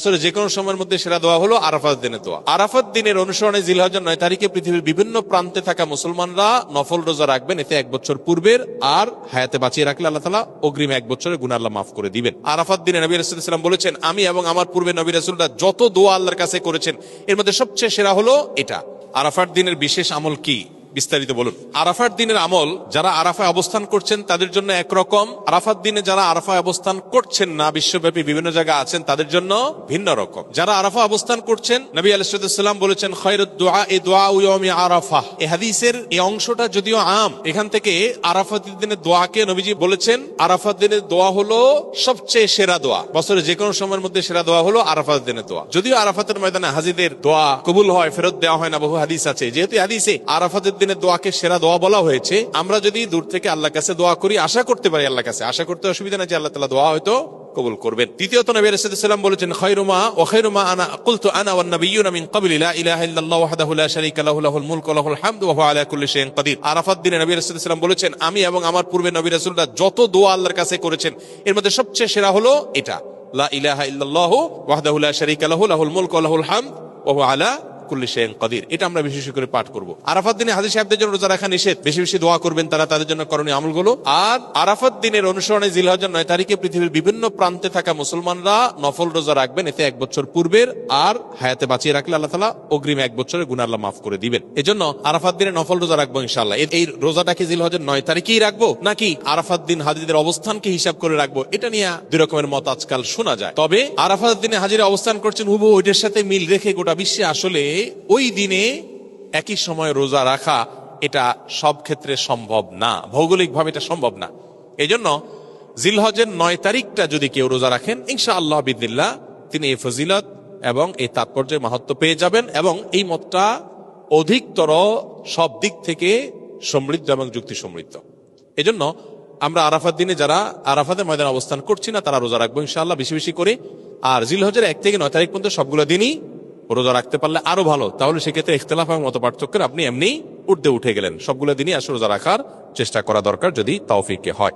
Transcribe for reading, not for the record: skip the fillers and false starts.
বছরের যে কোনো সময়ের মধ্যে সেরা দোয়া হলো আরাফাত দিনের দোয়া। আরাফাত দিনের অনুসরণে জিলহজের 9 তারিখে পৃথিবীর বিভিন্ন প্রান্তে থাকা মুসলমানরা নফল রোজা রাখবেন। এতে 1 বছর পূর্বের আর হায়াতে বাঁচিয়ে রাখলে আল্লাহ তাআলা অগ্রিম 1 বছরের গুনাহ আল্লাহ মাফ করে দিবেন। আরাফাত দিনে নবী রাসূলুল্লাহ সাল্লাল্লাহু আলাইহি ওয়াসাল্লাম বলেছেন, আমি এবং আমার পূর্বে নবী রাসূলরা যত দোয়া আল্লাহর কাছে করেছেন এর মধ্যে সবচেয়ে সেরা হলো এটা। আরাফাত দিনের বিশেষ আমল কি, বিস্তারিত বলুন। আরাফাত দিনের আমল, যারা আরাফায় অবস্থান করছেন তাদের জন্য একরকম, আরাফাত দিনে যারা আরাফায় অবস্থান করছেন না, বিশ্বব্যাপী বিভিন্ন জায়গায় আছেন, তাদের জন্য ভিন্ন রকম। যারা আরাফা অবস্থান করছেন, নবী আলাইহিস সালাম বলেছেন, খায়রুদ দুআ দুআ ইয়াউমি আরাফা। এই হাদিসের এই অংশটা যদিও আম, এখান থেকে আরাফাত দিনের দোয়াকে নবীজি বলেছেন আরাফাত দিনের দোয়া হলো সবচেয়ে সেরা দোয়া। বছরের যে কোনো সময়ের মধ্যে সেরা দোয়া হলো আরাফাত দিনের দোয়া। যদিও আরাফাতের ময়দানে হাজিদের দোয়া কবুল হয়, ফেরত দেওয়া হয় না, বহু হাদিস আছে। যেহেতু হাদিসে আরাফাতের দিনের দোয়াকে সেরা দোয়া বলা হয়েছে, আমরা যদি দূর থেকে আল্লাহর কাছে দোয়া করি, আশা করতে পারি আল্লাহর কাছে, আশা করতে অসুবিধা নাই যে আল্লাহ তাআলা দোয়া হয়তো কবুল করবেন। দ্বিতীয়ত নবী আলাইহিস সালাম বলেছেন, খায়রুমা ওয়া খায়রুমা আনা কুলতু আনা ওয়ান নাবিয়্যুনা মিন ক্বাবলি লা ইলাহা ইল্লাল্লাহু ওয়াহদাহু লা শারীকা লাহু লাহুল মুলকু ওয়া লাহুল হামদু ওয়া হুয়া আলা কুল্লি শাইইন কাদির। আরাফাত দিনে নবী আলাইহিস সালাম বলেছেন, আমি এবং আমার পূর্বে নবী রাসূলরা যত দোয়া আল্লাহর কাছে করেছেন এর মধ্যে সবচেয়ে সেরা হলো এটা, লা ইলাহা ইল্লাল্লাহু ওয়াহদাহু লা শারীকা লাহু লাহুল মুলকু ওয়া লাহুল হামদু ওয়া হুয়া আলা কুল্লি শাইইন কাদির। এটা আমরা বেশি বেশি করে পাঠ করব। আরাফাত দিনে হাজী সাহেবদের জন্য রোজা রাখা নিষেধ, বেশি বেশি দোয়া করবেন তারা, তাদের জন্য করণীয় আমলগুলো। আর আরাফাত দিনের অনুসরণে জিলহজের 9 তারিখে পৃথিবীর বিভিন্ন প্রান্তে থাকা মুসলমানরা নফল রোজা রাখবেন। এতে 1 বছর পূর্বের আর হায়াতে বাঁচিয়ে রাখলে আল্লাহ তাআলা অগ্রিম 1 বছরের গুনাহ আল্লাহ মাফ করে দিবেন। এজন্য আরাফাত দিনে নফল রোজা রাখবো ইনশাআল্লাহ। এই রোজাটা কি জিলহজের 9 তারিখেই রাখবো নাকি আরাফাত দিন হাজীদের অবস্থানকে হিসাব করে রাখবো, এটা নিয়ে দুই রকমের মত আজকাল শোনা যায়। তবে আরাফাত দিনে হাজীরা অবস্থান করছেন হুবহু ওইটার সাথে মিল রেখে গোটা বিশ্বে আসলে ওই দিনে একই সময় রোজা রাখা এটা সব ক্ষেত্রে সম্ভব না, ভৌগোলিকভাবে এটা সম্ভব না। এই জন্য জিলহজের 9 তারিখটা যদি কেউ রোজা রাখেন, ইনশাআল্লাহ বিদিল্লাহ তিনি এই ফজিলত এবং এই তাৎপর্যের মাহাত্ম্য পেয়ে যাবেন, এবং এই মতটা অধিকতর সব দিক থেকে সমৃদ্ধ এবং যুক্তি সমৃদ্ধ। এই জন্য আমরা আরাফাত দিনে যারা আরাফাতের ময়দানে অবস্থান করছি না তারা রোজা রাখবো ইনশাআল্লাহ বেশি বেশি করে। আর জিলহজের 1 থেকে 9 তারিখ পর্যন্ত সবগুলো দিনই রোজা রাখতে পারলে আরো ভালো। তাহলে সেক্ষেত্রে ইখতিলাফ এবং মত পার্থক্যের আপনি এমনি উঠে গেলেন। সবগুলো দিনই আসলে রোজা রাখার চেষ্টা করা দরকার যদি তৌফিকে হয়।